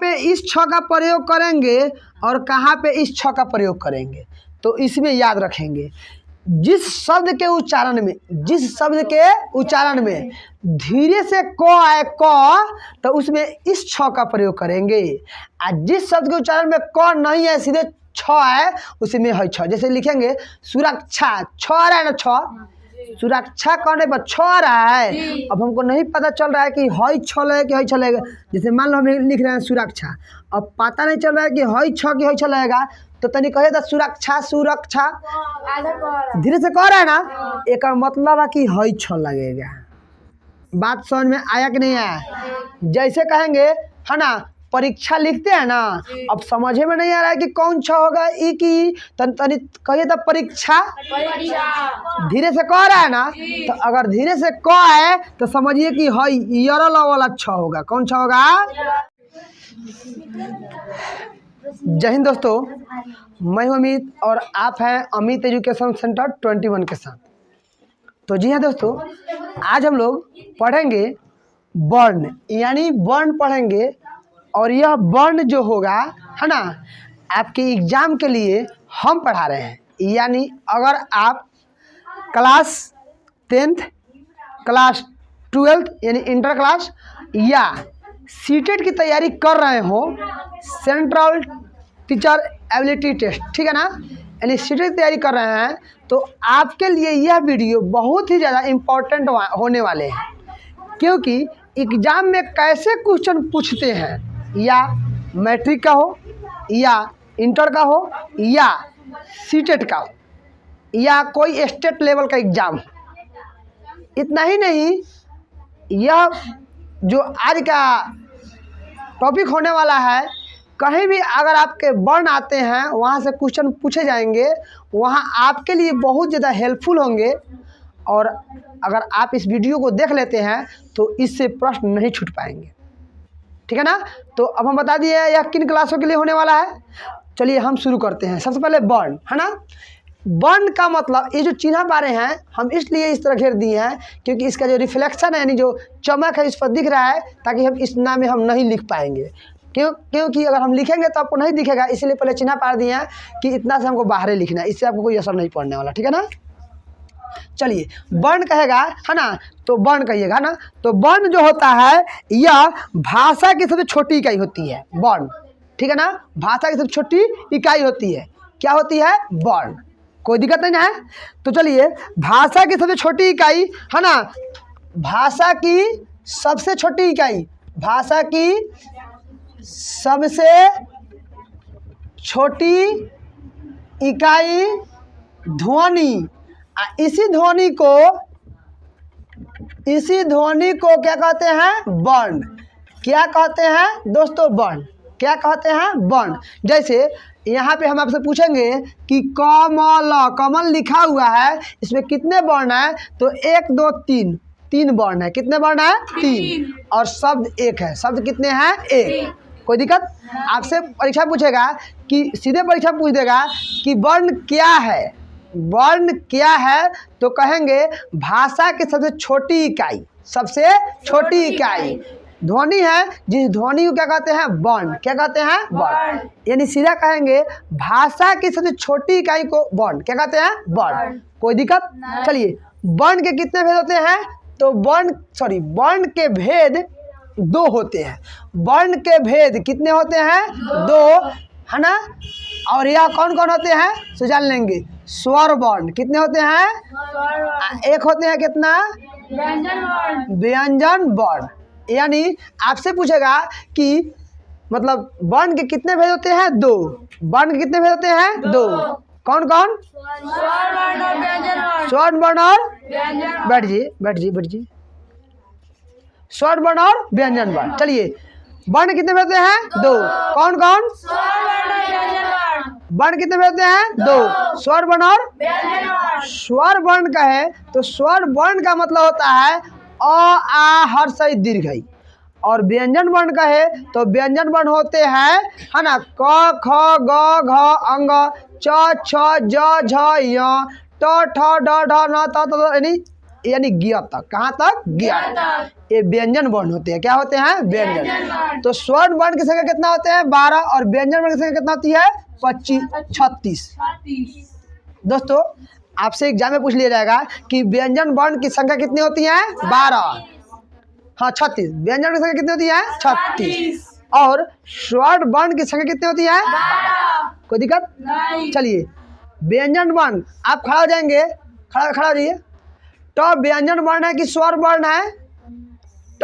पे इस छ का प्रयोग करेंगे और कहाँ पे इस छ का प्रयोग करेंगे, तो इसमें याद रखेंगे जिस शब्द के उच्चारण में धीरे से क आए क, तो उसमें इस छ का प्रयोग करेंगे। और जिस शब्द के उच्चारण में क नहीं है, सीधे छ है, उसमें है छ। जैसे लिखेंगे सुरक्षा, छ आ रहा है ना, छ सुरक्षा करने पर छ आ रहा है। अब हमको नहीं पता चल रहा है कि हई छ लगेगा कि हई छ लगेगा। जैसे मान लो हम लिख रहे हैं सुरक्षा, अब पता नहीं चल रहा है कि हई छ कि हई छ लगेगा, तो तनी कहे था सुरक्षा सुरक्षा, धीरे से कह रहा है ना, एक मतलब है कि हई छ लगेगा। बात समझ में आया कि नहीं आया? जैसे कहेंगे है ना, परीक्षा लिखते हैं ना, अब समझे में नहीं आ रहा है कि कौन छ होगा, ई की तनी कहिए तो परीक्षा, धीरे से कह रहा है ना, तो अगर धीरे से क है तो समझिए कि हई यरल वाला छ होगा। कौन छ होगा? जय हिंद दोस्तों, मैं हूं अमित और आप हैं अमित एजुकेशन सेंटर 21 के साथ। तो जी हाँ दोस्तों, आज हम लोग पढ़ेंगे वर्ण, यानी वर्ण पढ़ेंगे। और यह वर्ण जो होगा है ना, आपके एग्जाम के लिए हम पढ़ा रहे हैं। यानी अगर आप क्लास 10th, क्लास 12th यानी इंटर क्लास, या सीटेट की तैयारी कर रहे हो, सेंट्रल टीचर एबिलिटी टेस्ट, ठीक है ना, यानी सीटेट की तैयारी कर रहे हैं, तो आपके लिए यह वीडियो बहुत ही ज़्यादा इम्पोर्टेंट होने वाले हैं। क्योंकि एग्ज़ाम में कैसे क्वेश्चन पूछते हैं, या मैट्रिक का हो, या इंटर का हो, या सीटेट का हो, या कोई स्टेट लेवल का एग्ज़ाम हो। इतना ही नहीं, यह जो आज का टॉपिक होने वाला है, कहीं भी अगर आपके वर्ण आते हैं वहाँ से क्वेश्चन पूछे जाएंगे, वहाँ आपके लिए बहुत ज़्यादा हेल्पफुल होंगे। और अगर आप इस वीडियो को देख लेते हैं तो इससे प्रश्न नहीं छूट पाएंगे, ठीक है ना। तो अब हम बता दिए यह किन क्लासों के लिए होने वाला है। चलिए हम शुरू करते हैं। सबसे पहले वर्ण, है ना। वर्ण का मतलब, ये जो चिन्ह बारे हैं हम इसलिए इस तरह घेर दिए हैं क्योंकि इसका जो रिफ्लेक्शन है, यानी जो चमक है, इस पर दिख रहा है, ताकि हम इस नाम में हम नहीं लिख पाएंगे। क्योंकि अगर हम लिखेंगे तो आपको नहीं दिखेगा, इसलिए पहले चिन्ह पार दिए हैं कि इतना से हमको बाहर लिखना है, इससे आपको कोई असर नहीं पड़ने वाला, ठीक है ना। चलिए, वर्ण कहेगा है ना, तो वर्ण कहिएगा ना। तो वर्ण जो होता है, यह भाषा की सबसे छोटी इकाई होती है, वर्ण, ठीक है ना। भाषा की सबसे छोटी इकाई होती है, क्या होती है? वर्ण। कोई दिक्कत नहीं है। तो चलिए, भाषा की सबसे छोटी इकाई है ना, भाषा की सबसे छोटी इकाई, भाषा की सबसे छोटी इकाई ध्वनि। इसी ध्वनि को क्या कहते हैं? वर्ण। क्या कहते हैं दोस्तों? वर्ण। क्या कहते हैं? वर्ण। जैसे यहाँ पे हम आपसे पूछेंगे कि कमल, कमल लिखा हुआ है, इसमें कितने वर्ण है? तो 1 2 3, 3 वर्ण है। कितने वर्ण है? 3। और शब्द एक है। शब्द कितने हैं? 1। कोई दिक्कत? आपसे परीक्षा पूछेगा कि सीधे परीक्षा पूछ देगा कि वर्ण क्या है, वर्ण क्या है, तो कहेंगे भाषा की सबसे छोटी इकाई, सबसे छोटी इकाई ध्वनि है। जिस ध्वनि को क्या कहते हैं? वर्ण। क्या कहते हैं? वर्ण। यानी सीधा कहेंगे भाषा की सबसे छोटी इकाई को वर्ण क्या कहते हैं? वर्ण। कोई दिक्कत? चलिए, वर्ण के कितने भेद होते हैं? तो वर्ण के भेद 2 होते हैं। वर्ण के भेद कितने होते हैं? 2, है ना। और यह कौन कौन होते हैं? तो जान लेंगे। स्वर वर्ण कितने होते हैं? एक होते हैं कितना? व्यंजन वर्ण। यानी आपसे पूछेगा कि मतलब वर्ण के कितने भेद होते हैं? 2। वर्ण के कितने भेद होते हैं? 2। कौन कौन? स्वर वर्ण और बैठ जी स्वर वर्ण और व्यंजन वर्ण। चलिए, वर्ण कितने भेद होते हैं? 2। कौन कौन? वर्ण कितने भेद होते हैं? 2। स्वर वर्ण और स्वर वर्ण का है, तो स्वर वर्ण का मतलब होता है अ आ हर्ष ई दीर्घ ई। और व्यंजन वर्ण का है, तो व्यंजन वर्ण होते हैं, है ना, क ख ग घ अंग, च छ ज झ य ट ठ ड ढ न त त, यानी यानी गिया तक। कहाँ तक? गिया तक। ये व्यंजन वर्ण होते हैं। क्या होते हैं? व्यंजन। तो स्वर्ण वर्ण की संख्या कितना होते हैं? 12 और व्यंजन वर्ण की संख्या कितना होती है? 36। दोस्तों आपसे एग्जाम में पूछ लिया जाएगा कि व्यंजन वर्ण की संख्या कितनी होती है? 12। हाँ 36। व्यंजन वर्ण की संख्या कितनी होती है? 36। और स्वर्ण वर्ण की संख्या कितनी होती है? 12। कोई दिक्कत नहीं। चलिए व्यंजन वर्ण, आप खड़ा हो जाएंगे, खड़ा हो जाइए। ट व्यंजन वर्ण है कि स्वर वर्ण है? ट।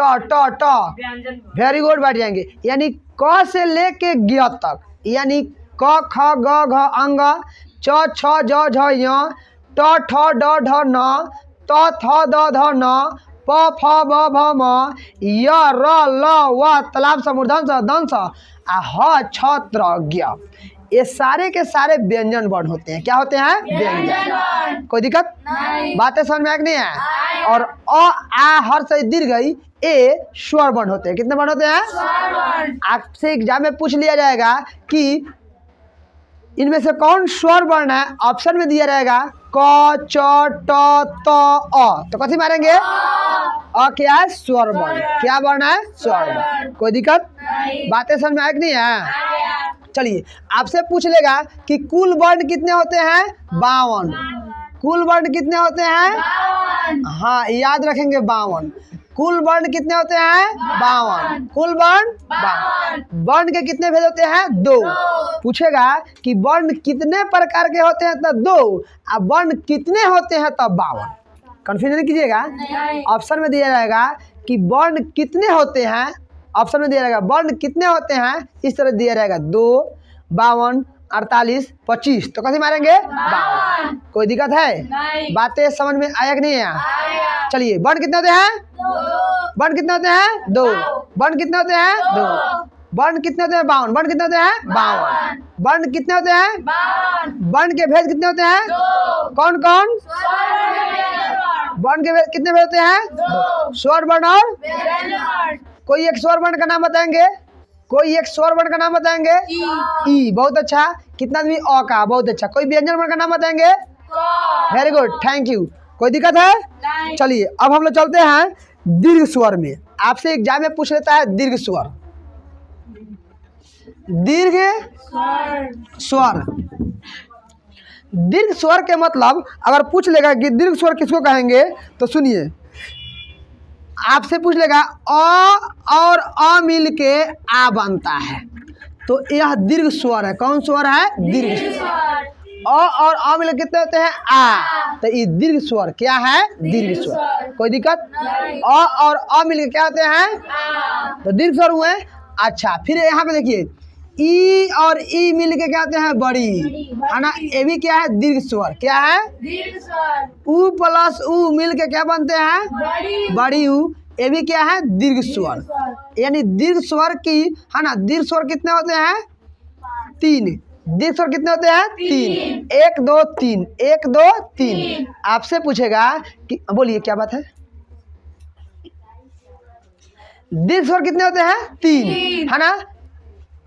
वेरी गुड, बैठ जाएंगे। यानी क से लेके ग तक, यानी क ख ग घ अंग, च छ ज झ य, ट ठ ड ढ न, त थ द ध न, प फ ब भ म, य र ल व तालाब समुर्धन स दंस, आ ह छ त्र ज्ञ। ये सारे के सारे व्यंजन वर्ण होते हैं। क्या होते हैं? व्यंजन। कोई दिक्कत नहीं। बातें समझ में आ नहीं है? और अ आ हर्ष दीर्घ ए स्वर वर्ण होते हैं। कितने वर्ण होते हैं? स्वर वर्ण। आपसे एग्जाम में पूछ लिया जाएगा कि इनमें से कौन स्वर वर्ण है? ऑप्शन में दिया रहेगा क च ट त अ, तो कथी मारेंगे? अ क्या है? स्वर वर्ण। क्या वर्ण है? स्वर वर्ण। कोई दिक्कत नहीं। बातें समझ में आए कि नहीं है? चलिए आपसे पूछ लेगा कि कुल वर्ण कितने होते हैं? 52। कुल वर्ण कितने होते हैं? 52। हाँ याद रखेंगे 52। कुल वर्ण कितने होते हैं? 52। कुल वर्ण 52। वर्ण के कितने भेद होते हैं? 2। पूछेगा कि वर्ण कितने प्रकार के होते हैं? तब 2। अब वर्ण कितने होते हैं? तब 52। कंफ्यूजन नहीं कीजिएगा। ऑप्शन में दिया जाएगा कि वर्ण कितने होते हैं। ऑप्शन में दिया जाएगा वर्ण कितने होते हैं, इस तरह दिया जाएगा 2, 52, 48, 25। तो कैसे मारेंगे? 52। कोई दिक्कत है? नहीं। बातें समझ में आया कि नहीं आया? चलिए वर्ण कितने होते हैं? 2। वर्ण कितने होते हैं? 2। वर्ण कितने होते हैं? 2। वर्ण कितने होते हैं? 52। वर्ण कितने होते हैं? 52। वर्ण कितने होते हैं? 52। वर्ण के भेद कितने होते हैं? 2। कौन कौन? वर्ण के भेद कितने भेद होते हैं? 2। स्वर वर्ण और व्यंजन वर्ण। कोई एक स्वर वर्ण का नाम बताएंगे? कोई एक स्वर वर्ण का नाम बताएंगे? ई। बहुत अच्छा। कितना भी अ का, बहुत अच्छा। कोई व्यंजन वर्ण का नाम बताएंगे? Very good, thank you. कोई दिक्कत है? चलिए अब हम लोग चलते हैं दीर्घ स्वर में। आपसे एग्जाम में पूछ लेता है दीर्घ स्वर। दीर्घ स्वर, दीर्घ स्वर के मतलब अगर पूछ लेगा कि दीर्घ स्वर किसको कहेंगे, तो सुनिए आपसे पूछ लेगा अ और अ मिल के आ बनता है, तो यह दीर्घ स्वर है। कौन स्वर है? दीर्घ स्वर। अ और अ मिल कितने होते हैं? आ। तो ये दीर्घ स्वर क्या है? दीर्घ स्वर। कोई दिक्कत? अ और अ मिल के क्या होते हैं? आ। तो दीर्घ स्वर हुए। अच्छा फिर यहाँ पे देखिए ई और ई मिल के क्या होते हैं? बड़ी, है ना? ये भी क्या है? दीर्घ स्वर। क्या है? दीर्घ स्वर। उ प्लस उ मिल के क्या बनते हैं? बड़ी उ। ये भी क्या है? दीर्घ स्वर। यानी दीर्घ स्वर की, है ना? दीर्घ स्वर कितने होते हैं? 3। दीर्घ स्वर कितने होते हैं? 3। 1 2 3, 1 2 3। आपसे पूछेगा कि बोलिए क्या बात है? दीर्घ स्वर कितने होते हैं? 3, है ना?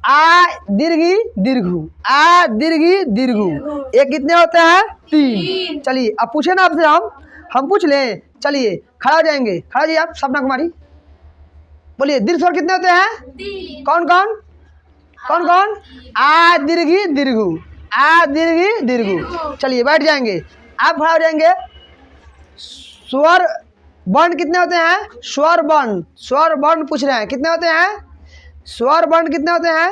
आ दीर्घी दीर्घु, आ दीर्घी दीर्घु, ये कितने होते हैं? 3। चलिए अब पूछे ना आपसे, हम पूछ लें। चलिए खड़ा हो जाएंगे, खड़ा जाइए आप सपना कुमारी। बोलिए दीर्घ स्वर कितने होते हैं? 3। कौन कौन? कौन कौन? आ दीर्घी दीर्घु, आ दीर्घी दीर्घु। चलिए बैठ जाएंगे, आप खड़ा हो जाएंगे। स्वर वर्ण कितने होते हैं? स्वर वर्ण, स्वर वर्ण पूछ रहे हैं कितने होते हैं? स्वर वर्ण कितने होते हैं?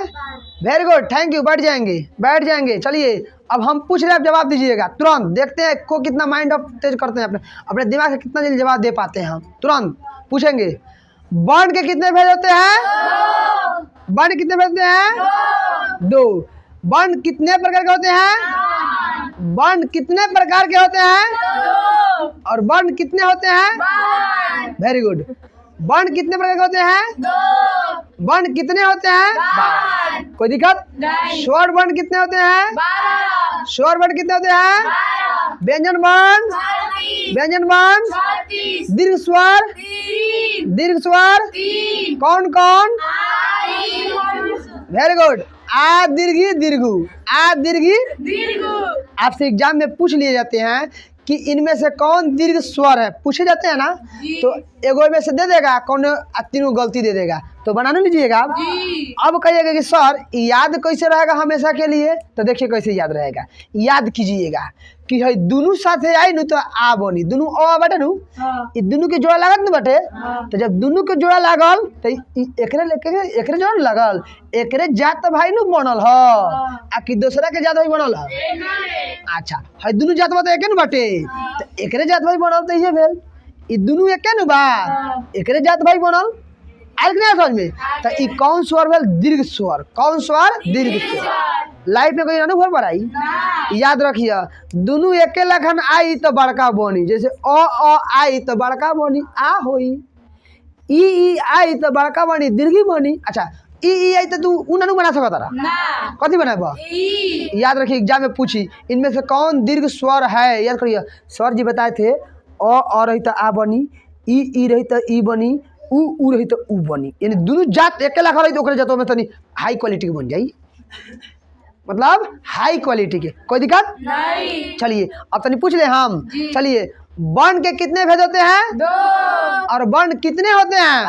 Very good, thank you. बैठ जाएंगे, बैठ जाएंगे। चलिए अब हम पूछ रहे हैं, आप जवाब दीजिएगा तुरंत। देखते हैं को कितना माइंड ऑफ तेज करते हैं, अपने दिमाग से कितना जल्दी जवाब दे पाते हैं हम। तुरंत पूछेंगे वर्ण के कितने भेद होते हैं? वर्ण कितने भेद होते हैं? 2। वर्ण कितने प्रकार के होते हैं? वर्ण कितने प्रकार के होते हैं? और वर्ण कितने होते हैं? Very good. वर्ण कितने प्रकार के होते हैं? वर्ण कितने होते हैं? कोई दिक्कत? स्वर वर्ण कितने होते हैं? स्वर वर्ण कितने होते हैं? व्यंजन वर्ण, व्यंजन वर्ण, दीर्घ स्वर, दीर्घ स्वर कौन कौन? Very good. आ दीर्घी दीर्घु, आ दीर्घी दीर्घु। आपसे एग्जाम में पूछ लिए जाते हैं कि इनमें से कौन दीर्घ स्वर है, पूछे जाते हैं ना, तो एगो में से दे देगा, कौन तीनों गलती दे देगा, तो बना नहीं लीजिएगा आप। अब कहिएगा कि सर याद कैसे रहेगा हमेशा के लिए, तो देखिए कैसे याद रहेगा। याद कीजिएगा कि है दोनों साथे आई नु तो आ बनी, दोनों आ बटे नु, ये दोनों के जोड़ा लागत न बटे, तो जब दोनों के जोड़ा लागल तो एकरे जोड़ा लागल, एकरे जात भाई नु बनल ह, आ कि दूसरा के जात भाई बनल ह। अच्छा है दोनों जात भाई तो एके नु बटे, तो एकरे जात भाई बनल तो ये भेल, ये दोनों एके नु बा, एकरे जात भाई बनल। आयल कि नहीं समझ में? तो ये कौन स्वर भेल? दीर्घ स्वर। कौन स्वर? दीर्घ स्वर। लाइफ में कोई अनुभव बढ़ाई, याद रखिए, दोनों एके लखन आई तो बड़का बनी, जैसे अ आई तो बड़का बनी आ होई, ई आई तो बड़का बनी दीर्घी बनी। अच्छा ई आई तो तू उन बना सकता रहा, कथी बनाबा? याद रखिए, एग्जाम में पूछी इनमें से कौन दीर्घ स्वर है, याद करिए। सर जी बताए थे अ रही तो आ बनी, ई रही तो ई बनी, ऊ रही तो ऊ बनी, यानी दोनों जात एके लखा रही तो ओकरे जातों में तनी हाई क्वालिटी के बन जाई, मतलब हाई क्वालिटी के, कोई दिक्कत नहीं। चलिए अब तनी पूछ ले हम, चलिए वर्ण के कितने भेद होते हैं? 2। और वर्ण कितने होते हैं?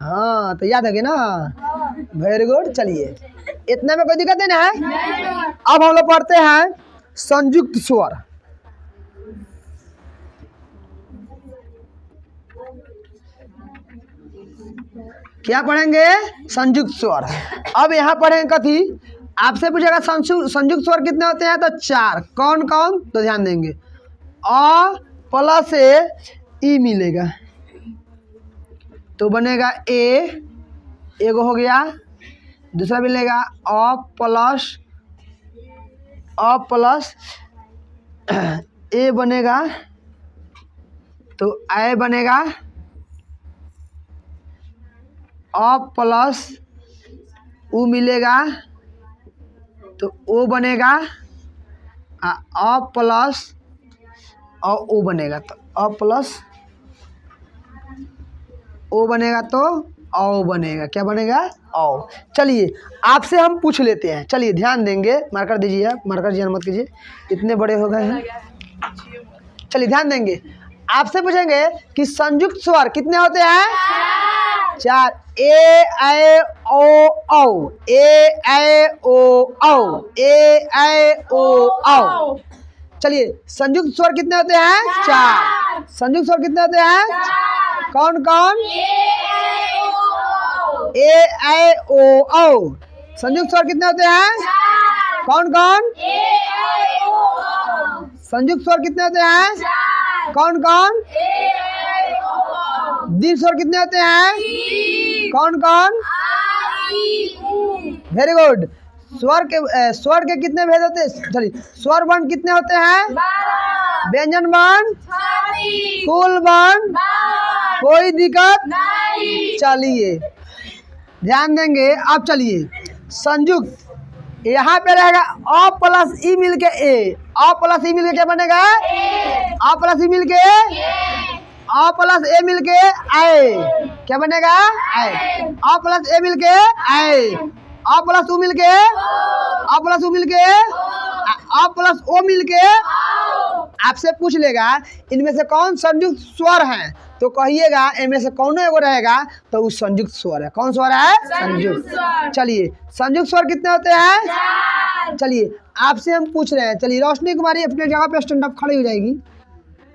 हाँ तो याद है कि ना, वेरी गुड। चलिए इतने में कोई दिक्कत नहीं है। अब हम लोग पढ़ते हैं संयुक्त स्वर। क्या पढ़ेंगे? संयुक्त स्वर। अब यहाँ पढ़ेंगे कथी, आपसे पूछेगा संयुक्त स्वर कितने होते हैं, तो 4। कौन कौन? तो ध्यान देंगे, अ प्लस ई मिलेगा तो बनेगा ए, एगो हो गया, दूसरा मिलेगा अ प्लस ए बनेगा तो ए बनेगा, अ प्लस उ मिलेगा तो ओ बनेगा, अ प्लस ओ बनेगा तो अ प्लस ओ बनेगा तो औ बनेगा, क्या बनेगा? औ। चलिए आपसे हम पूछ लेते हैं, चलिए ध्यान देंगे, मार्कर दीजिए, मार्कर जी मत कीजिए, इतने बड़े हो गए हैं। चलिए ध्यान देंगे, आपसे पूछेंगे कि संयुक्त स्वर कितने होते हैं? 4। ए ऐ ओ औ, ए ऐ ओ औ, ए ऐ ओ औ। चलिए संयुक्त स्वर कितने होते हैं? 4। संयुक्त स्वर कितने होते हैं? कौन कौन? ए ऐ ओ औ। संयुक्त स्वर कितने होते हैं? कौन कौन? संयुक्त स्वर कितने होते हैं? कौन कौन? दीर्घ स्वर कितने होते हैं? कौन कौन? Very good. स्वर के कितने भेद होते हैं? चलिए स्वर वर्ण कितने होते हैं? 12। व्यंजन वर्ण? कुल वर्ण? कोई दिक्कत नहीं। चलिए ध्यान देंगे। अब चलिए संयुक्त, यहाँ पे रहेगा अ प्लस ई मिल के ए, अ प्लस ई मिल के क्या बनेगा? अ प्लस ई मिल के अ प्लस ए मिल के आए, क्या बनेगा? आए। अ प्लस ए मिल के आए, अ प्लस उ मिल के, अ प्लस उ मिल के, अ प्लस ओ मिल के। आपसे पूछ लेगा इनमें से कौन संयुक्त स्वर है, तो कहिएगा इनमें से कौन एगो रहेगा तो वो संयुक्त स्वर है। कौन स्वर है? संयुक्त। चलिए संयुक्त स्वर कितने होते हैं? चलिए आपसे हम पूछ रहे हैं, चलिए रोशनी कुमारी अपने जगह पे स्टैंड अप खड़ी हो जाएगी।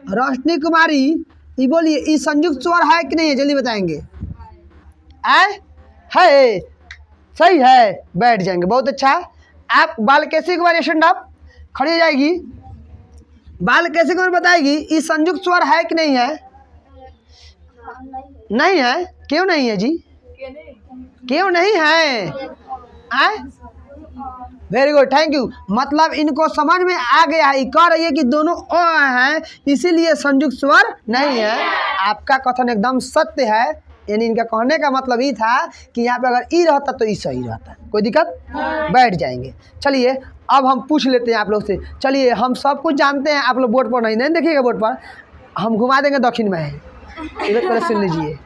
रोशनी कुमारी ये बोलिए, ये संयुक्त स्वर है कि नहीं है, जल्दी बताएंगे। है, सही है, बैठ जाएंगे, बहुत अच्छा। आप बालकेशी कुमारी स्टैंड अप खड़ी हो जाएगी। बालकेशी कुमारी बताएगी ये संयुक्त स्वर है कि नहीं है? नहीं है। क्यों नहीं है जी? क्यों नहीं है? Very good, thank you. मतलब इनको समझ में आ गया है, कह रही है कि दोनों ओ हैं इसीलिए संयुक्त स्वर नहीं है। आपका कथन एकदम सत्य है, यानी इनका कहने का मतलब ये था कि यहाँ पे अगर ई रहता तो ई सही रहता, कोई दिक्कत? बैठ जाएंगे। चलिए अब हम पूछ लेते हैं आप लोग से। चलिए हम सब कुछ जानते हैं, आप लोग बोर्ड पर नहीं देखिएगा, बोर्ड पर हम घुमा देंगे दक्षिण में है, इधर तरह सुन लीजिए।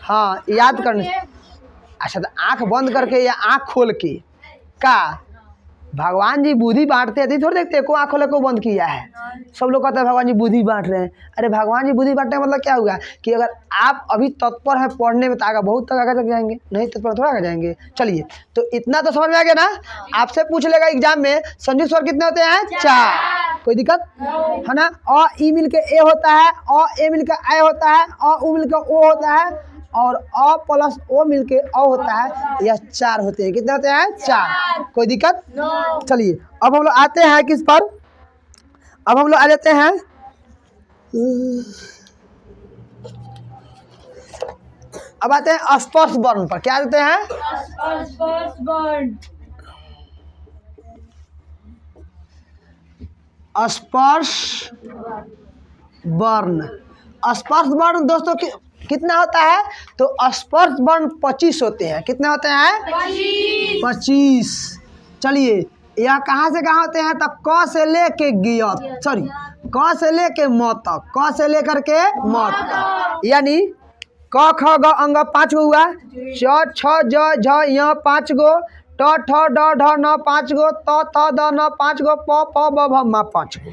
हाँ याद करने। अच्छा तो आँख बंद करके या आँख खोल के का भगवान जी बुद्धि बांटते हैं, थोड़ी देखते हैं को आँख खोले को बंद किया है। सब लोग कहते हैं भगवान जी बुद्धि बांट रहे हैं। अरे भगवान जी बुद्धि बांटने का मतलब क्या हुआ कि अगर आप अभी तत्पर हैं पढ़ने में तो आगे बहुत तक आगे तक जाएंगे, नहीं तत्पर थोड़ा आगे जाएंगे। चलिए तो इतना तो समझ में आ गया ना। आपसे पूछ लेगा एग्जाम में संयुक्त स्वर कितने होते हैं? 4। कोई दिक्कत है ना। अ ई मिल के ए होता है, अ ए मिल के ए होता है, अ उ मिल के ओ होता है और अ प्लस ओ मिलके अ होता है। यह 4 होते हैं। कितने होते हैं? 4। कोई दिक्कत? चलिए अब हम लोग आते हैं किस पर? अब हम लोग आ जाते हैं अब आते हैं स्पर्श वर्ण पर। क्या देते हैं? स्पर्श वर्ण। स्पर्श वर्ण। स्पर्श वर्ण दोस्तों कितना होता है? तो स्पर्श वर्ण 25 होते हैं। कितने होते हैं? 25। चलिए यह कहाँ से कहाँ होते हैं? तब क से लेके क से लेके म तक, क से लेकर के म तक, यानी क ख ग अंग 5 गो हुआ, च छ ज झ य 5 गो, ट ठ ड ढ न 5 गो, त थ द न 5 गो, प फ ब भ म 5 गो।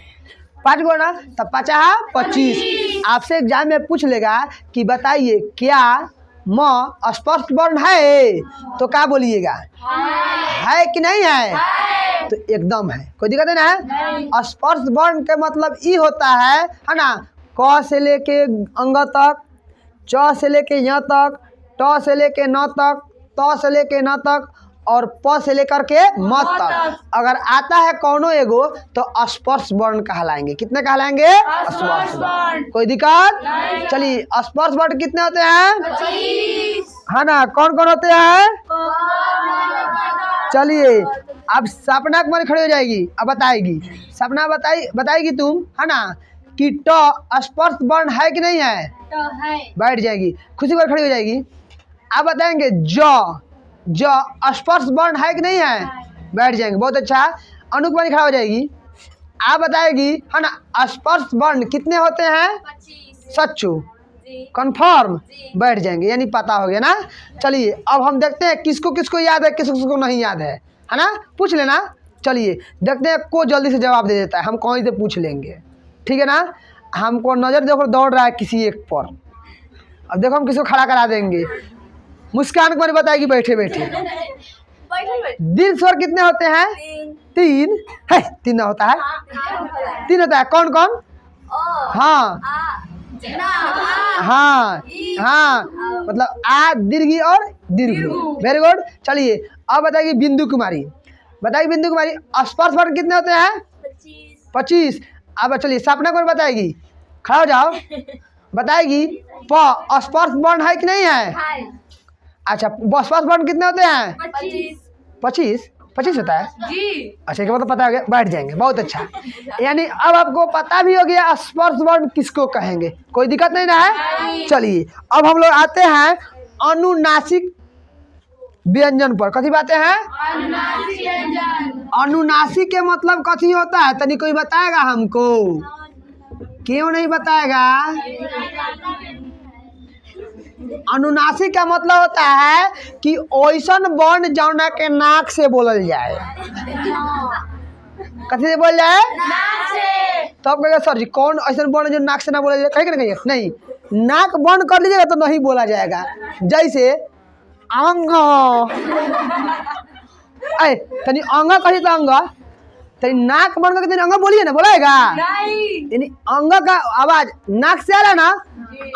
5 गो ना, तब 5 25। आपसे एग्जाम में पूछ लेगा कि बताइए क्या म स्पर्श वर्ण है? तो क्या बोलिएगा? है कि नहीं है? तो एकदम है, कोई दिक्कत है ना। स्पर्श वर्ण के मतलब ये होता है ना, क से लेके अंग तक, च से लेके य तक, ट से लेके न तक, त से लेके न तक और प से लेकर के म तक। अगर आता है कौनो एगो तो स्पर्श वर्ण कहलाएंगे। कितने कहलाएंगे? स्पर्श वर्ण। कोई दिक्कत? चलिए स्पर्श वर्ण कितने होते हैं? 25। है ना। कौन कौन होते हैं? चलिए अब सपना कुमारी खड़ी हो जाएगी, अब बताएगी। सपना बताएगी तुम, है ना, कि ट स्पर्श वर्ण है कि नहीं है? बैठ जाएगी। खुशी पर खड़ी हो जाएगी। अब बताएंगे ज स्पर्श वर्ण है कि नहीं है? बैठ जाएंगे। बहुत अच्छा। अनु कुमारी खड़ा हो जाएगी। आप बताएगी, है ना, स्पर्श वर्ण कितने होते हैं? 25। सच्चू कंफर्म। बैठ जाएंगे, यानी पता हो गया ना। चलिए अब हम देखते हैं किसको किसको याद है, किसको किसको नहीं याद है ना। पूछ लेना। चलिए देखते हैं को जल्दी से जवाब दे देता है, हम कौन से पूछ लेंगे। ठीक है ना। हमको नज़र देखो दौड़ रहा है किसी एक पर। अब देखो हम किसको खड़ा करा देंगे। मुस्कान कुमारी बताएगी बैठे बैठे। दीर्घ स्वर कितने होते हैं? 3 है। 3 होता है? 3 होता है। कौन कौन? हाँ हाँ हाँ, मतलब आ दीर्घी और दीर्घ। Very good. चलिए अब बताएगी बिंदु कुमारी। बताइए बिंदु कुमारी स्पर्श वर्ण कितने होते हैं? 25। अब चलिए सपना कुमारी बताएगी। खड़ा हो जाओ। बताएगी प स्पर्श वर्ण है कि नहीं है? अच्छा स्पर्श वर्ण कितने होते हैं? 25। 25 होता है जी। अच्छा, क्या मतलब पता हो गया। बैठ जाएंगे। बहुत अच्छा। यानी अब आपको पता भी हो गया स्पर्श वर्ण किसको कहेंगे। कोई दिक्कत नहीं ना है। चलिए अब हम लोग आते हैं अनुनासिक व्यंजन पर। कथी बातें हैं? अनुनासिक के मतलब कथी होता है? तनी कोई बताएगा हमको? क्यों नहीं बताएगा? अनुनासिक का मतलब होता है कि ओइसन वर्ण जौना के नाक से बोलल जाए। कथी से बोल जाए? तो आप कहेंगे सर जी कौन ऐसा वर्ण जो नाक से ना बोला जाए? कहेंगे ना, कहिए नहीं, नाक बंद कर लीजिएगा तो नहीं बोला जाएगा। जैसे अंग, तनी अंग कही तो अंग, तनी नाक बंद करके तनी अंग बोलिए ना, बोलाएगा? यानी अंग का आवाज नाक से आ रहा है ना,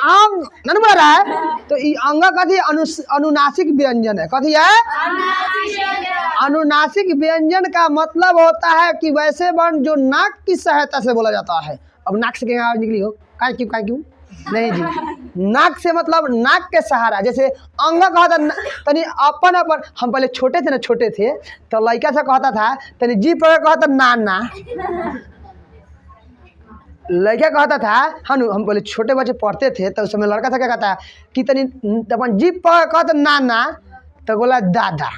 अंग नहीं बोल रहा है, तो ये अंग कथी अनुनासिक व्यंजन है। कथी है? अनुनासिक व्यंजन का मतलब होता है कि वैसे वर्ण जो नाक की सहायता से बोला जाता है। अब नाक से कहीं आवाज निकली हो, काय क्यों नहीं जी, नाक से मतलब नाक के सहारा। जैसे अंग कहता तनी अपन हम पहले छोटे थे तो लड़का से कहता था तनी जी पर कहता नाना, लड़का कहता था हम पहले छोटे बच्चे पढ़ते थे तो उस समय लड़का था क्या कहता है कि तनी अपन जी पर कहता नाना तो बोला दादा।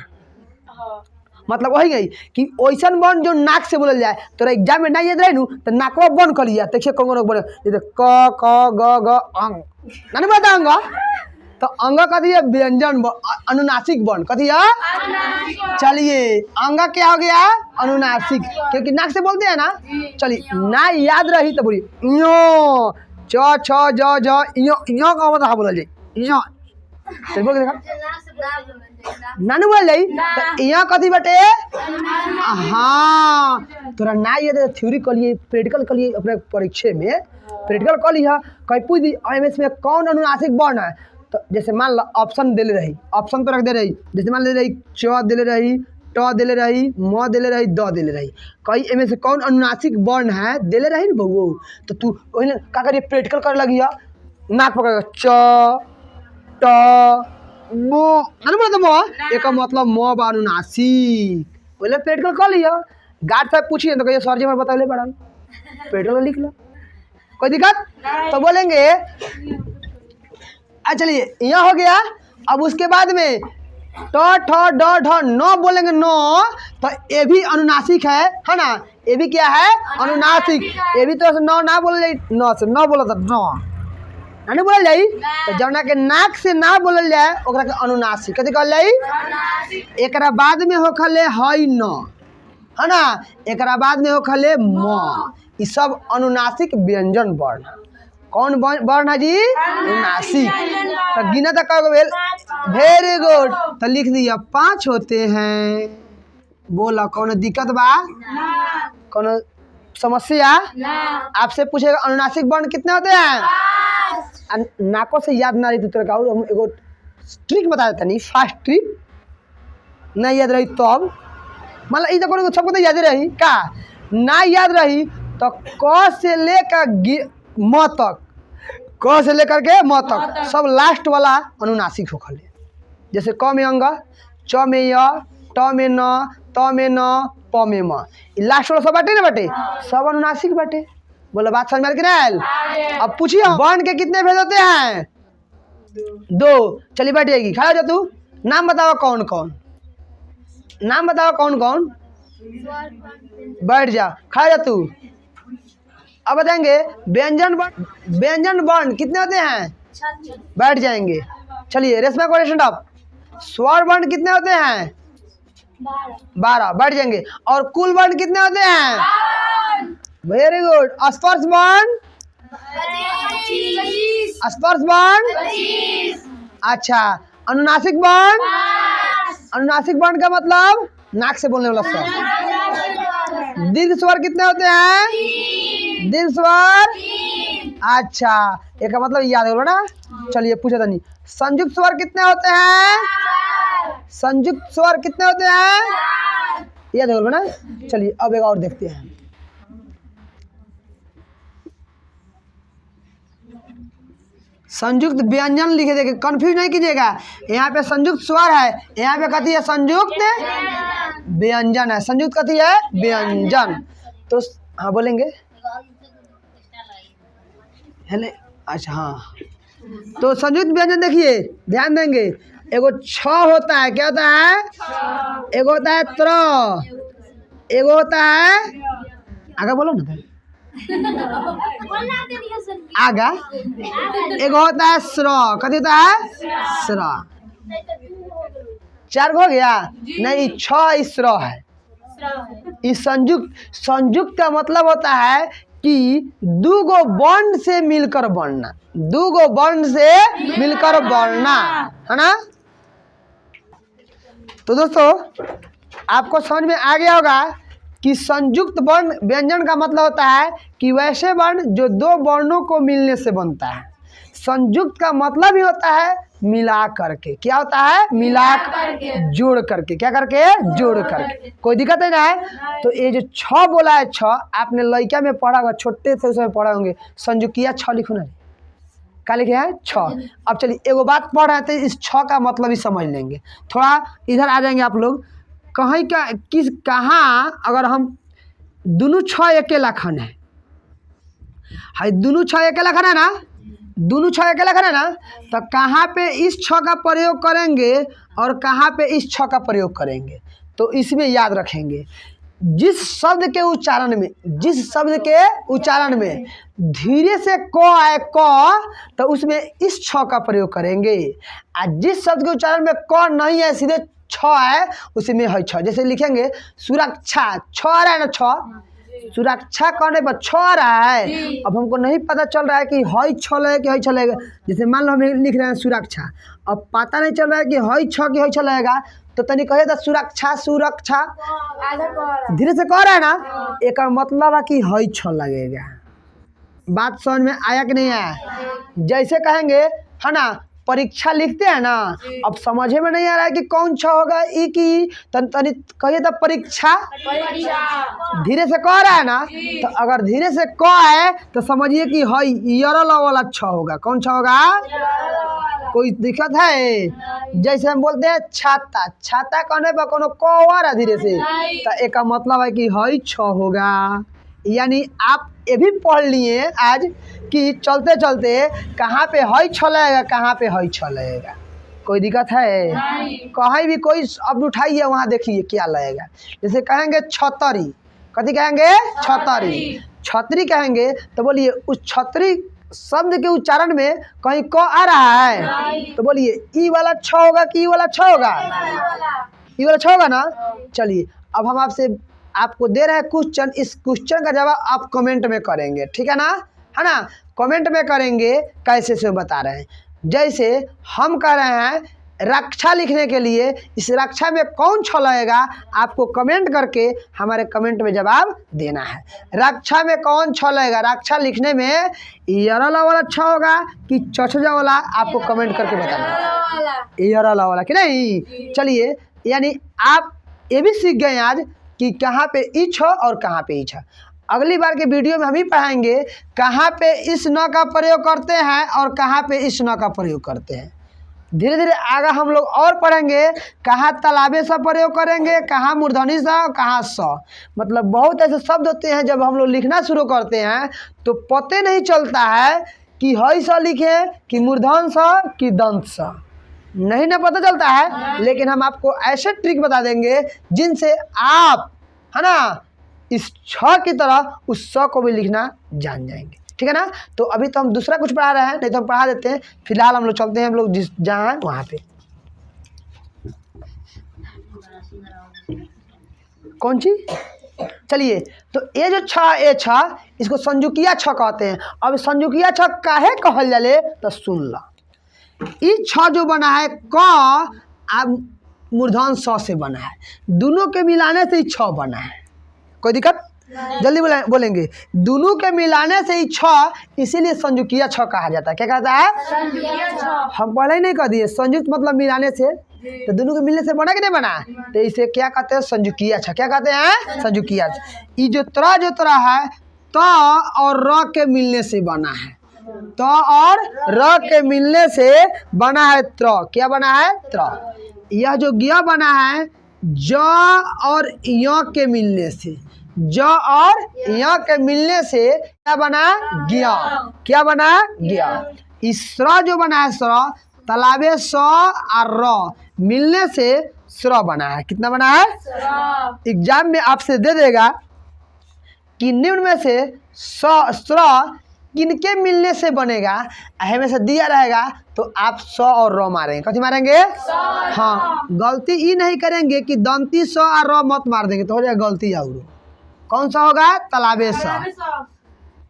मतलब वही गई कि वैसन वर्ण जो नाक से बोलल जाए। तोरा एग्जाम में नहीं याद रही तो नाकवा बंद कर लिया। देखिए कौन बोले जैसे क ग ग अंग नहीं बोलता अंग, तो अंग का दिए व्यंजन अनुनासिक वर्ण कथी है। चलिए अंगा क्या हो गया, अनुनासिक, क्योंकि नाक से बोलते हैं ना। चलिए ना याद रही तो बोलिए यो, च छ ज ज यो का मतलब बोला जाए यो। चल बोल के देखा नानू बोल जाई तो यहाँ कथी बटे। हाँ तोरा ना ये थ्योरी कर लिए प्रैक्टिकल कर लिए अपने परीक्षा में प्रैक्टिकल कर लिया कहीं पूछ दी एमएस में कौन अनुनासिक वर्ण है। तो जैसे मान लो ऑप्शन दे रही, ऑप्शन तो रख दे रही, जैसे मान ले रही च दे रही, ट दे रही, म दे रही, द दे रही, कहीं इनमें से कौन अनुनासिक वर्ण है दे रही ना बउओ। तो तू वही का करिए प्रैक्टिकल कर लगी नाक पकड़ च ट मो ना बोला तो म एक मतलब म बा अनुनासिक बोले प्रैक्टिकल कर लिया। गार्ड साहब पूछिए तो कहिए सर जी हमारे बताइए पढ़ा प्रैक्टिकल लिख लो कोई दिक्कत। तो बोलेंगे चलिए यहाँ हो गया। अब उसके बाद में ट ठ ड ढ न बोलेंगे न तो ये भी अनुनासिक है ना। ये भी क्या है अनुनासिक। ये भी तो न ना बोल जाए, न से न बोला तो न नहीं बोल जाई। तो जौना के नाक से ना बोलल जाए ओकरा के अनुनासिक कथी कहल जाई। एकरा बाद में होखले हई न है ना, एकरा बाद में होखले म। ये सब अनुनासिक व्यंजन वर्ण। कौन वर्ण है जी, अनुनासिक। तो गिना तक भेल, वेरी गुड। तो लिख दिया 5 होते हैं। बोला कौन दिक्कत बा, कौन समस्या आपसे पूछेगा अनुनासिक वर्ण कितने होते हैं। नाकों से याद ना रही तो तेरे हम एगो ट्रिक बता देता नहीं, फास्ट ट्रिक नहीं याद रही तो अब मतलब इधर को सबको तो याद रही का ना याद रही तो क से लेकर म तक, क से लेकर के म तक सब लास्ट वाला अनुनासिक होखले। जैसे क में अंग, च में य, ट में न, त में न, प में म, लास्ट वाला सब बाटे ना बाटे, सब अनुनासिक बाटे। बोला बात समझ में कि नहीं। अब पूछिए वर्ण के कितने भेद होते हैं, 2। चलिए बैठ जाएगी, खड़ा हो जा तू। नाम बताओ कौन कौन, नाम बताओ कौन कौन। बैठ जा, खड़ा जा तू। अब बताएंगे व्यंजन वर्ण कितने होते हैं, बैठ जाएंगे। चलिए रेशमा को रेशन अप। स्वर वर्ण कितने होते हैं, 12, बैठ जाएंगे। और कुल वर्ण कितने होते हैं, वेरी गुड। स्पर्श वर्ण, स्पर्श वर्ण, अच्छा। अनुनासिक वर्ण, अनुनासिक वर्ण का मतलब नाक से बोलने वाला स्वर। दीर्घ स्वर कितने होते हैं, दीर्घ स्वर, अच्छा। एक का मतलब याद होगा ना। चलिए पूछा था नहीं, संयुक्त स्वर कितने होते हैं, संयुक्त स्वर कितने होते हैं, याद होगा ना। चलिए अब एक और देखते हैं। संयुक्त व्यंजन लिखे देखिए, कंफ्यूज नहीं कीजिएगा। यहाँ पे संयुक्त स्वर है, यहाँ पे कथी है संयुक्त व्यंजन है। संयुक्त कथी है व्यंजन। तो हाँ बोलेंगे हेले, अच्छा हाँ। तो संयुक्त व्यंजन देखिए ध्यान देंगे, एगो छ होता है, क्या होता है, एगो होता है त्र, एगो होता है आगे बोलो ना आगा, एगो होता है स्र, कथी होता है स्र। 4 हो गया नहीं, 6 स्र है। इस संयुक्त का मतलब होता है कि 2 गो वर्ण से मिलकर बनना, 2 गो वर्ण से मिलकर बनना, है ना। तो दोस्तों आपको समझ में आ गया होगा कि संयुक्त वर्ण व्यंजन का मतलब होता है कि वैसे वर्ण जो 2 वर्णों को मिलने से बनता है। संयुक्त का मतलब ही होता है मिला करके, क्या होता है, मिला करके, जोड़ करके, क्या करके, जोड़ करके। कोई दिक्कत है ना है। तो ये जो 6 बोला है, 6 आपने लड़का में पढ़ा होगा, छोटे थे उसमें पढ़ा होंगे। संयुक्तिया 6 लिखो ना, क्या लिखे हैं 6। अब चलिए एगो बात पढ़ रहे थे, इस 6 का मतलब ही समझ लेंगे। थोड़ा इधर आ जाएंगे आप लोग। कहीं का किस कहाँ अगर हम दोनों 6 अकेला खन है, दोनों 6 अकेला खन है ना, दोनों 6 अकेला खन है ना, तो कहाँ पे इस 6 का प्रयोग करेंगे और कहाँ पे इस 6 का प्रयोग करेंगे, तो इसमें याद रखेंगे। जिस शब्द के उच्चारण में धीरे से क आए क, तो उसमें इस छ का प्रयोग करेंगे। और जिस शब्द के उच्चारण में क नहीं है, सीधे छ है, उसी में है छ। जैसे लिखेंगे सुरक्षा, छ आ रहा है ना, छ सुरक्षा करने पर छ आ रहा है। अब हमको नहीं पता चल रहा है कि हई छ लगेगा कि हई छ लगेगा। जैसे मान लो हम लिख रहे हैं सुरक्षा, अब पता नहीं चल रहा है कि हई छ कि हई छ लगेगा, तो तनी कहे था सुरक्षा, धीरे से कह रहा है ना, एक मतलब है कि हई छ लगेगा। बात समझ में आया कि नहीं आया? जैसे कहेंगे है ना, परीक्षा लिखते हैं ना, अब समझे में नहीं आ रहा है कि कौन छ होगा, ई की तनी कहिए तो परीक्षा, धीरे से कह रहा है ना, तो अगर धीरे से क है तो समझिए कि हई यरल वाला छ होगा। कौन छ होगा? कोई दिक्कत है? जैसे हम बोलते हैं छाता, छाता कहने पर कोनो क आ रहा धीरे से, तो एक का मतलब है कि हई छ होगा। यानी आप ये भी पढ़ लिए आज कि चलते चलते कहाँ पे हई छ लगेगा, कहाँ पे हई छ लगेगा। कोई दिक्कत है? कहीं भी कोई शब्द उठाइए, वहाँ देखिए क्या लगेगा। जैसे कहेंगे छतरी, कथी कहेंगे? छतरी। छतरी कहेंगे तो बोलिए उस छतरी शब्द के उच्चारण में कहीं क आ रहा है, तो बोलिए ई वाला छ होगा कि ई वाला छ होगा? ई वाला छ होगा ना। चलिए अब हम आपको दे रहे हैं क्वेश्चन, इस क्वेश्चन का जवाब आप कमेंट में करेंगे, ठीक है ना? है ना, कमेंट में करेंगे। कैसे से बता रहे हैं, जैसे हम कह रहे हैं रक्षा लिखने के लिए, इस रक्षा में कौन छ लगेगा, आपको कमेंट करके हमारे कमेंट में जवाब देना है। रक्षा में कौन छ लगेगा, रक्षा लिखने में यरला वाला छ होगा कि चछजा वाला, आपको कमेंट करके बताना। यरला वाला कि नहीं? चलिए, यानी आप ये भी सीख गए आज कि कहाँ पे ई छ और कहाँ पे ई छ। अगली बार के वीडियो में हम ही पढ़ाएंगे कहाँ पे इस न का प्रयोग करते हैं और कहाँ पे इस न का प्रयोग करते हैं। धीरे धीरे आगे हम लोग और पढ़ेंगे कहाँ तालाबे सा प्रयोग करेंगे, कहाँ मूर्धनी सा, कहाँ स। मतलब बहुत ऐसे शब्द होते हैं जब हम लोग लिखना शुरू करते हैं तो पते नहीं चलता है कि हई सा लिखे कि मूर्धन सा कि दंत सा, नहीं ना पता चलता है। लेकिन हम आपको ऐसे ट्रिक बता देंगे जिनसे आप है ना इस छ की तरह उस स को भी लिखना जान जाएंगे, ठीक है ना? तो अभी तो हम दूसरा कुछ पढ़ा रहे हैं, नहीं तो हम पढ़ा देते हैं। फिलहाल हम लोग चलते हैं, हम लोग जहाँ हैं वहाँ पे। कौन सी? चलिए, तो ये जो छ, इसको संजुकिया छ कहते हैं। अब संजुकिया छ काहे कहल जाले तो सुन ला। ई छ जो बना है क अब मूर्धन स से बना है, दोनों के मिलाने से ही छ बना है। कोई दिक्कत? जल्दी बोलेंगे। दोनों के मिलाने से ही छ, इसीलिए संजुकिया छ कहा जाता है। क्या कहता है? संजुकिया छ। हम पहले ही नहीं कह दिए, संयुक्त मतलब मिलाने से, तो दोनों के मिलने से बना कि नहीं बना? तो इसे क्या कहते हैं? संजुकिया छ। क्या कहते हैं? संजुकिया छ। ये जो तरह है त और र के मिलने से बना है, त और र के मिलने से बना है त्र। क्या बना है? त्र। यह जो गिया बना है ज और य के मिलने से, ज और य के मिलने से क्या बना? गिया। क्या बना? गिया। इस स्र जो बना है स्र, तालाबे स और र मिलने से स्र बना है। कितना बना है? एग्जाम में आपसे दे देगा कि निम्न में से स्र किनके मिलने से बनेगा, में से दिया रहेगा तो आप स और र मारेंगे। कथी मारेंगे? हाँ, गलती ये नहीं करेंगे कि दंती स और र मत मार देंगे तो हो जाएगा गलती। और कौन सा होगा? तालाबे स।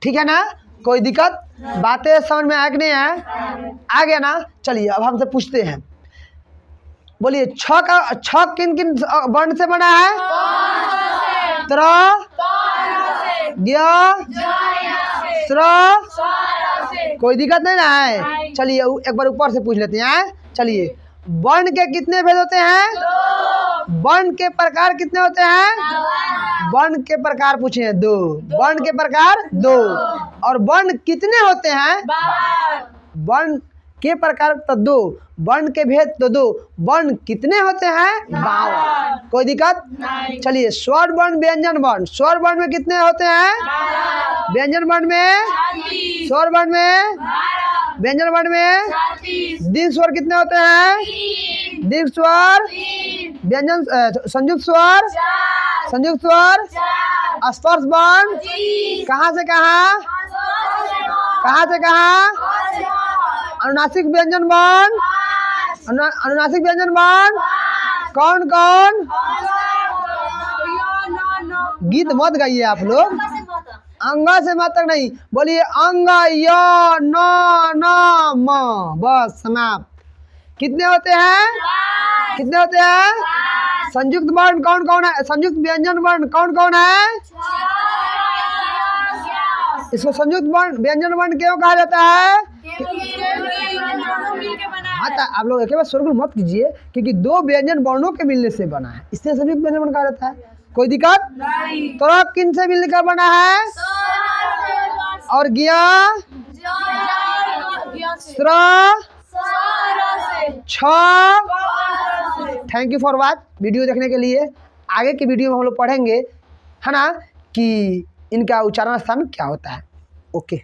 ठीक है ना? कोई दिक्कत? बातें समझ में आया कि नहीं है? आ गया ना? चलिए अब हमसे पूछते हैं, बोलिए छ किन किन वर्ण से बना है? त्र, स्र। कोई दिक्कत नहीं ना है? चलिए एक बार ऊपर से पूछ लेते हैं। चलिए, वर्ण के कितने भेद होते हैं? वर्ण के प्रकार कितने होते हैं? वर्ण के प्रकार पूछे हैं 2। वर्ण के प्रकार 2। और वर्ण कितने होते हैं? वर्ण के प्रकार तो 2, वर्ण के भेद तो 2, वर्ण कितने होते हैं? 52। कोई दिक्कत? चलिए, स्वर वर्ण व्यंजन वर्ण, स्वर वर्ण में कितने होते हैं? व्यंजन वर्ण में, स्वर वर्ण में, व्यंजन वर्ण में दीर्घ स्वर कितने होते हैं? दीर्घ स्वर व्यंजन संयुक्त स्वर, संयुक्त स्वर, स्पर्श वर्ण, कहाँ से कहाँ, कहाँ से कहाँ, अनुनासिक व्यंजन वर्ण, अनुनासिक व्यंजन वर्ण कौन कौन। गीत मत गाइए आप लोग, अंग से मत तक नहीं बोलिए, अंग य न न म, बस समाप्त। कितने होते हैं, कितने होते हैं। संयुक्त वर्ण कौन कौन है, संयुक्त व्यंजन वर्ण कौन कौन है। इसको संयुक्त वर्ण व्यंजन वर्ण क्यों कहा जाता है। हाँ, आप लोग एक बार शोरगुल मत कीजिए, क्योंकि दो व्यंजन वर्णों के मिलने से बना है, इसलिए संयुक्त व्यंजन वर्ण कहा जाता है। कोई दिक्कत नहीं। तो किन से मिलकर बना है, और ज्ञ स्र छ। Thank you for watch, video देखने के लिए। आगे की वीडियो में हम लोग पढ़ेंगे, है ना, कि इनका उच्चारण स्थान क्या होता है। ओके।